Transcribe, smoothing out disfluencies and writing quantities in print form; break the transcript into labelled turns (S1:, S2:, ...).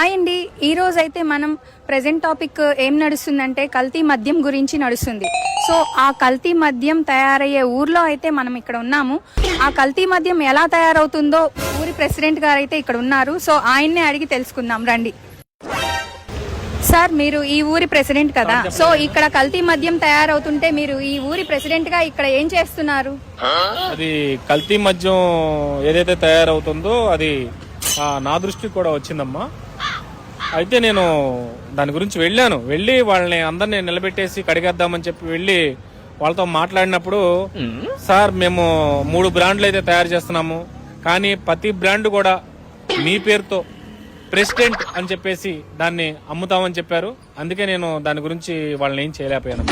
S1: Hi అండి. ఈ రోజు అయితే మనం ప్రెసెంట్ టాపిక్ ఏం నడుస్తుందంటే కల్తీ మద్యం గురించి నడుస్తుంది. సో ఆ కల్తీ మద్యం తయారయ్యే ఊర్లో అయితే మనం ఇక్కడ ఉన్నాము. ఆ కల్తీ మద్యం ఎలా తయారవుతుందో ఊరి ప్రెసిడెంట్ గారు అయితే ఇక్కడ ఉన్నారు. సో ఆయన్నే అడిగి తెలుసుకుందాం రండి. సార్, మీరు ఈ ఊరి ప్రెసిడెంట్ కదా, సో ఇక్కడ కల్తీ మద్యం తయారవుతుంటే మీరు ఈ ఊరి ప్రెసిడెంట్ గా ఇక్కడ ఏం చేస్తున్నారు?
S2: అది కల్తీ మద్యం ఏదైతే తయారవుతుందో అది నా దృష్టికి కూడా వచ్చిందమ్మా. అయితే నేను దాని గురించి వెళ్ళి వాళ్ళని అందరినీ నిలబెట్టేసి కడిగేద్దామని చెప్పి వెళ్ళి వాళ్ళతో మాట్లాడినప్పుడు, సార్ మేము 3 బ్రాండ్లు అయితే తయారు చేస్తున్నాము, కానీ ప్రతి బ్రాండ్ కూడా మీ పేరుతో ప్రెసిడెంట్ అని చెప్పేసి దాన్ని అమ్ముతామని చెప్పారు. అందుకే నేను దాని గురించి వాళ్ళని ఏం చేయలేకపోయాను.